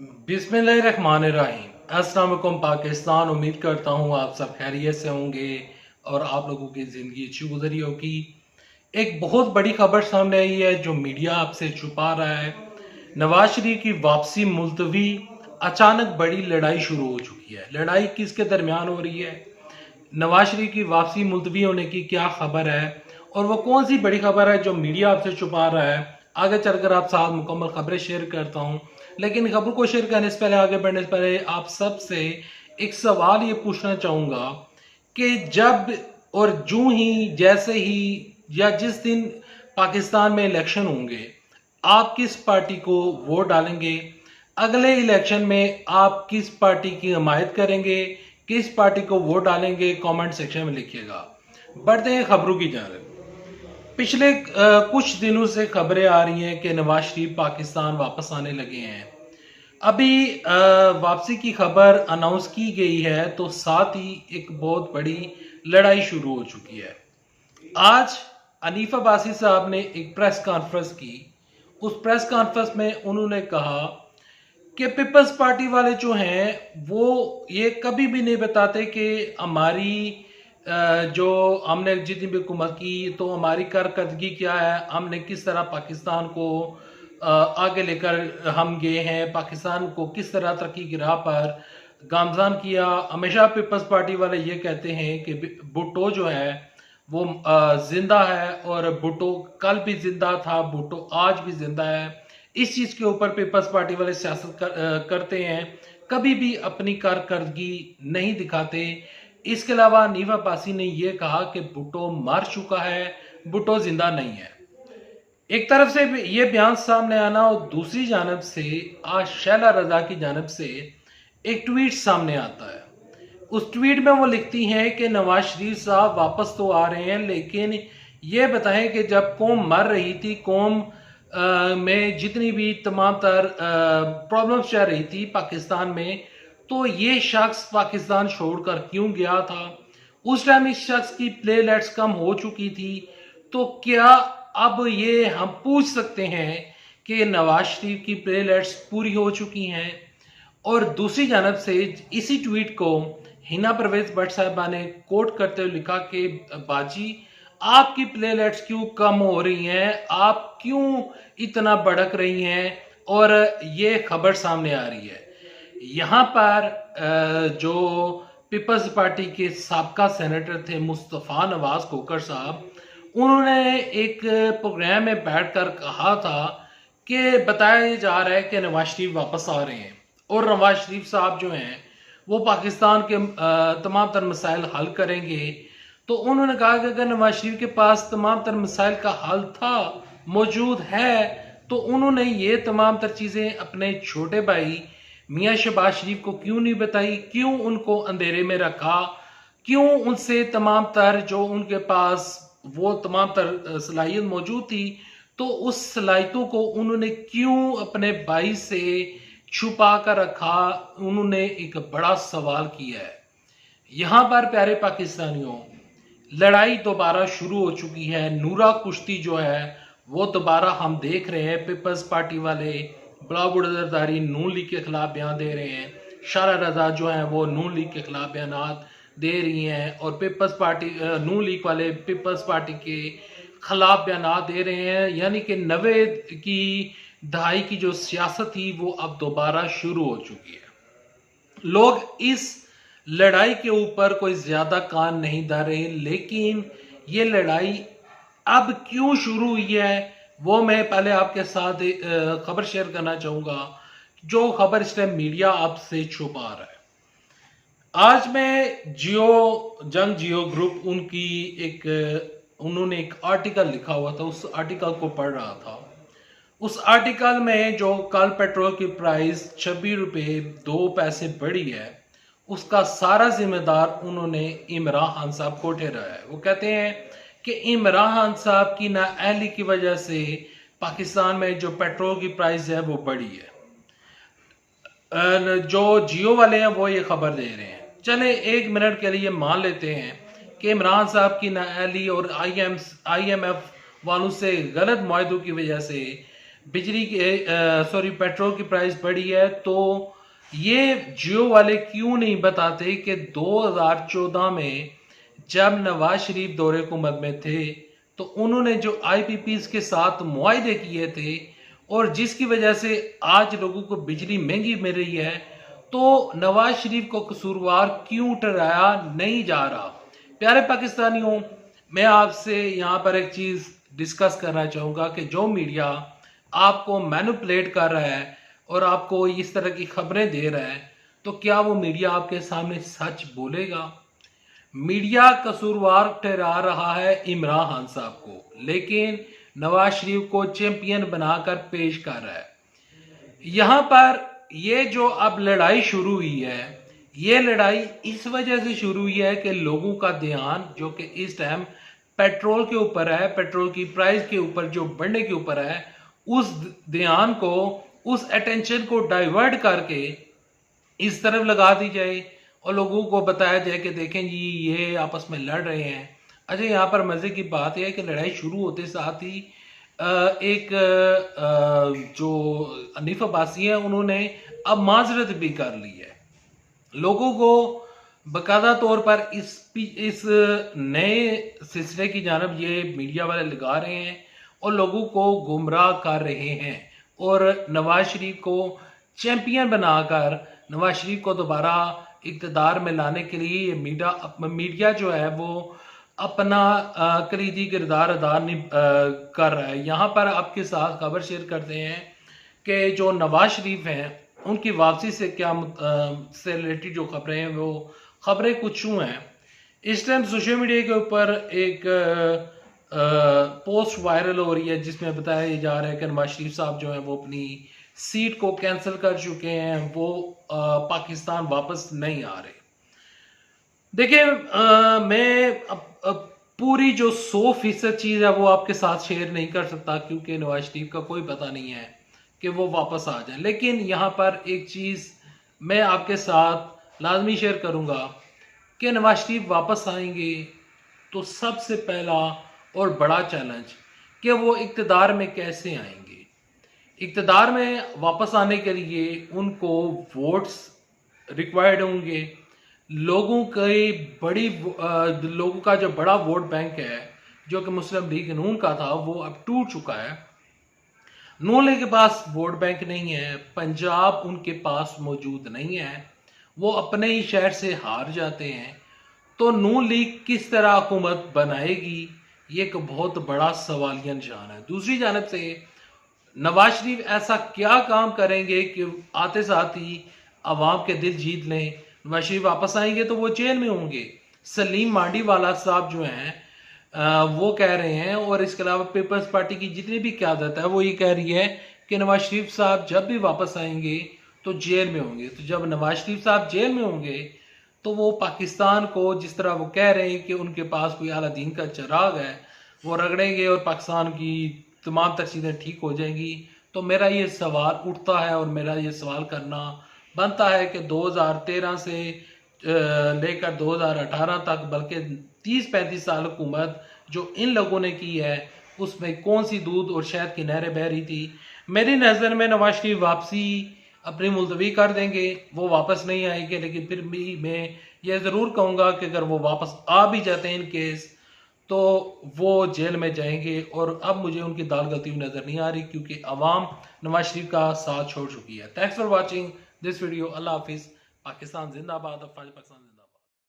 बिस्मिल्लाहिर्रहमानिर्रहीम। अस्सलाम वालेकुम पाकिस्तान। उम्मीद करता हूँ आप सब खैरियत से होंगे और आप लोगों की ज़िंदगी अच्छी गुजरी होगी। एक बहुत बड़ी खबर सामने आई है जो मीडिया आपसे छुपा रहा है। नवाज शरीफ की वापसी मुलतवी, अचानक बड़ी लड़ाई शुरू हो चुकी है। लड़ाई किसके दरमियान हो रही है? नवाज शरीफ की वापसी मुलतवी होने की क्या खबर है और वो कौन सी बड़ी खबर है जो मीडिया आपसे छुपा रहा है? आगे चलकर आप साथ मुकम्मल खबरें शेयर करता हूं, लेकिन खबर को शेयर करने से पहले, आगे बढ़ने से पहले आप सबसे एक सवाल ये पूछना चाहूंगा कि जब और जूं ही जैसे ही या जिस दिन पाकिस्तान में इलेक्शन होंगे, आप किस पार्टी को वोट डालेंगे? अगले इलेक्शन में आप किस पार्टी की हमायत करेंगे, किस पार्टी को वोट डालेंगे? कमेंट सेक्शन में लिखिएगा। बढ़ते हैं खबरों की जानिब। पिछले कुछ दिनों से खबरें आ रही हैं कि नवाज शरीफ पाकिस्तान वापस आने लगे हैं। अभी वापसी की खबर अनाउंस की गई है तो साथ ही एक बहुत बड़ी लड़ाई शुरू हो चुकी है। आज हनीफ अब्बासी साहब ने एक प्रेस कॉन्फ्रेंस की। उस प्रेस कॉन्फ्रेंस में उन्होंने कहा कि पीपल्स पार्टी वाले जो हैं वो ये कभी भी नहीं बताते कि हमारी जो हमने जितनी भी हुकूमत की तो हमारी कारकर्दगी क्या है, हमने किस तरह पाकिस्तान को आगे लेकर हम गए हैं, पाकिस्तान को किस तरह तरक्की की राह पर गामजान किया। हमेशा पीपल्स पार्टी वाले ये कहते हैं कि भुट्टो जो है वो जिंदा है और भुट्टो कल भी जिंदा था, भुट्टो आज भी जिंदा है। इस चीज के ऊपर पीपल्स पार्टी वाले सियासत करते हैं, कभी भी अपनी कारकर्दगी नहीं दिखाते। इसके अलावा हनीफ अब्बासी ने यह कहा कि भुट्टो मर चुका है, भुट्टो जिंदा नहीं है। एक तरफ से ये बयान सामने आना और दूसरी जानब से आज शैला रजा की जानब से एक ट्वीट सामने आता है। उस ट्वीट में वो लिखती हैं कि नवाज शरीफ साहब वापस तो आ रहे हैं, लेकिन ये बताएं कि जब कौम मर रही थी, कौम में जितनी भी तमाम तर प्रॉब्लम्स चल रही थी पाकिस्तान में, तो ये शख्स पाकिस्तान छोड़कर क्यों गया था? उस टाइम इस शख्स की प्लेलिस्ट कम हो चुकी थी, तो क्या अब ये हम पूछ सकते हैं कि नवाज शरीफ की प्लेलिस्ट पूरी हो चुकी हैं? और दूसरी जानब से इसी ट्वीट को हिना परवेज भट्ट साहबा ने कोट करते हुए लिखा कि बाजी आपकी प्लेलिस्ट क्यों कम हो रही हैं, आप क्यों इतना भड़क रही हैं? और ये खबर सामने आ रही है। यहाँ पर जो पीपल्स पार्टी के साबका सेनेटर थे मुस्तफ़ा नवाज खोखर साहब, उन्होंने एक प्रोग्राम में बैठकर कहा था कि बताया जा रहा है कि नवाज शरीफ वापस आ रहे हैं और नवाज शरीफ साहब जो हैं वो पाकिस्तान के तमाम तर मसाइल हल करेंगे। तो उन्होंने कहा कि अगर नवाज शरीफ के पास तमाम तर मसाइल का हल था, मौजूद है, तो उन्होंने ये तमाम तर चीज़ें अपने छोटे भाई मियाँ शहबाज शरीफ को क्यों नहीं बताई? क्यों उनको अंधेरे में रखा? क्यों उनसे तमाम तर जो उनके पास वो तमाम तर सलाहियत मौजूद थी, तो उस सलाहियतों को उन्होंने क्यों अपने भाई से छुपा कर रखा? उन्होंने एक बड़ा सवाल किया है। यहाँ पर प्यारे पाकिस्तानियों, लड़ाई दोबारा शुरू हो चुकी है। नूरा कुश्ती जो है वो दोबारा हम देख रहे हैं। पीपल्स पार्टी वाले बलावुड जरदारी नून लीग के खिलाफ बयान दे रहे हैं, शारा रजा जो है वो नून लीग के खिलाफ बयान दे रही हैं, और पीपल्स पार्टी नून लीग वाले पीपल्स पार्टी के खिलाफ बयान दे रहे हैं। यानी कि 90 की दहाई की जो सियासत थी वो अब दोबारा शुरू हो चुकी है। लोग इस लड़ाई के ऊपर कोई ज्यादा कान नहीं धर रहे, लेकिन ये लड़ाई अब क्यों शुरू हुई है वो मैं पहले आपके साथ खबर शेयर करना चाहूंगा, जो खबर इस टाइम मीडिया आपसे छुपा रहा है। आज मैं जियो ग्रुप उन्होंने एक आर्टिकल लिखा हुआ था, उस आर्टिकल को पढ़ रहा था। उस आर्टिकल में जो कल पेट्रोल की प्राइस 26 रुपए 2 पैसे बढ़ी है, उसका सारा जिम्मेदार उन्होंने इमरान खान साहब को ठहराया है। वो कहते हैं कि इमरान खान साहब की नाअहली की वजह से पाकिस्तान में जो पेट्रोल की प्राइस है वो बढ़ी है। जो जियो वाले हैं वो ये खबर दे रहे हैं। चले एक मिनट के लिए मान लेते हैं कि इमरान साहब की नाअहली और IMF वालों से गलत मुआहदों की वजह से बिजली के पेट्रोल की प्राइस बढ़ी है, तो ये जियो वाले क्यों नहीं बताते कि 2014 में जब नवाज शरीफ दौरे हुकूमत में थे तो उन्होंने जो आईपीपीज के साथ मुआहदे किए थे और जिसकी वजह से आज लोगों को बिजली महंगी मिल रही है, तो नवाज शरीफ को कसूरवार क्यों ठहराया नहीं जा रहा। प्यारे पाकिस्तानियों, मैं आपसे यहाँ पर एक चीज डिस्कस करना चाहूंगा कि जो मीडिया आपको मैनिपुलेट कर रहा है और आपको इस तरह की खबरें दे रहा है, तो क्या वो मीडिया आपके सामने सच बोलेगा? मीडिया कसूरवार ठहरा रहा है इमरान खान साहब को, लेकिन नवाज शरीफ को चैंपियन बनाकर पेश कर रहा है। यहां पर ये जो अब लड़ाई शुरू हुई है, ये लड़ाई इस वजह से शुरू हुई है कि लोगों का ध्यान जो कि इस टाइम पेट्रोल के ऊपर है, पेट्रोल की प्राइस के ऊपर जो बढ़ने के ऊपर है, उस ध्यान को, उस अटेंशन को डाइवर्ट करके इस तरफ लगा दी जाए और लोगों को बताया जाए कि देखें जी ये आपस में लड़ रहे हैं। अच्छा, यहाँ पर मजे की बात यह है कि लड़ाई शुरू होते साथ ही एक जो हनीफ अब्बासी है उन्होंने अब माजरत भी कर ली है। लोगों को बकायदा तौर पर इस नए सिलसिले की जानब ये मीडिया वाले लगा रहे हैं और लोगों को गुमराह कर रहे हैं और नवाज शरीफ को चैंपियन बनाकर नवाज शरीफ को दोबारा इक़्तिदार में लाने के लिए ये मीडिया जो है वो अपना कलीदी किरदार अदा कर रहा है। यहाँ पर आपके साथ खबर शेयर करते हैं कि जो नवाज शरीफ हैं उनकी वापसी से से रिलेटेड जो खबरें हैं वो खबरें कुछ यूँ हैं। इस टाइम सोशल मीडिया के ऊपर एक पोस्ट वायरल हो रही है जिसमें बताया जा रहा है कि नवाज शरीफ साहब जो है वो अपनी सीट को कैंसिल कर चुके हैं, वो पाकिस्तान वापस नहीं आ रहे। देखिए, मैं पूरी जो 100% चीज़ है वो आपके साथ शेयर नहीं कर सकता क्योंकि नवाज शरीफ का कोई पता नहीं है कि वो वापस आ जाए, लेकिन यहाँ पर एक चीज़ मैं आपके साथ लाजमी शेयर करूँगा कि नवाज शरीफ वापस आएंगे तो सबसे पहला और बड़ा चैलेंज कि वो इक़्तिदार में कैसे आएंगे। इक़्तिदार में वापस आने के लिए उनको वोट्स रिक्वायर्ड होंगे। लोगों का जो बड़ा वोट बैंक है जो कि मुस्लिम लीग नून का था वो अब टूट चुका है। नून लीग के पास वोट बैंक नहीं है, पंजाब उनके पास मौजूद नहीं है, वो अपने ही शहर से हार जाते हैं। तो नून लीग किस तरह हुकूमत बनाएगी, ये एक बहुत बड़ा सवालिया निशान है। दूसरी जानब से नवाज शरीफ ऐसा क्या काम करेंगे कि आते साथ ही अवाम के दिल जीत लें। नवाज शरीफ वापस आएंगे तो वो जेल में होंगे। सलीम मांडीवाला साहब जो हैं वो कह रहे हैं, और इसके अलावा पीपल्स पार्टी की जितनी भी क़यादत है वो ये कह रही है कि नवाज शरीफ साहब जब भी वापस आएंगे तो जेल में होंगे। तो जब नवाज शरीफ साहब जेल में होंगे तो वो पाकिस्तान को, जिस तरह वो कह रहे हैं कि उनके पास कोई आला दीन का चिराग है, वो रगड़ेंगे और पाकिस्तान की तमाम तर चीज़ें ठीक हो जाएंगी। तो मेरा ये सवाल उठता है और मेरा ये सवाल करना बनता है कि 2013 से लेकर 2018 तक, बल्कि 30-35 साल हुकूमत जो इन लोगों ने की है उसमें कौन सी दूध और शहद की नहरें बह रही थी। मेरी नज़र में नवाज शरीफ वापसी अपनी मुलतवी कर देंगे, वो वापस नहीं आएंगे, लेकिन फिर भी मैं ये ज़रूर कहूँगा कि अगर वो वापस आ भी जाते हैं इन केस तो वो जेल में जाएंगे। और अब मुझे उनकी दाल गलती हुई नज़र नहीं आ रही क्योंकि अवाम नवाज शरीफ का साथ छोड़ चुकी है। Thanks for watching this video. अल्लाह हाफिज़। पाकिस्तान जिंदाबाद। पाकिस्तान जिंदाबाद।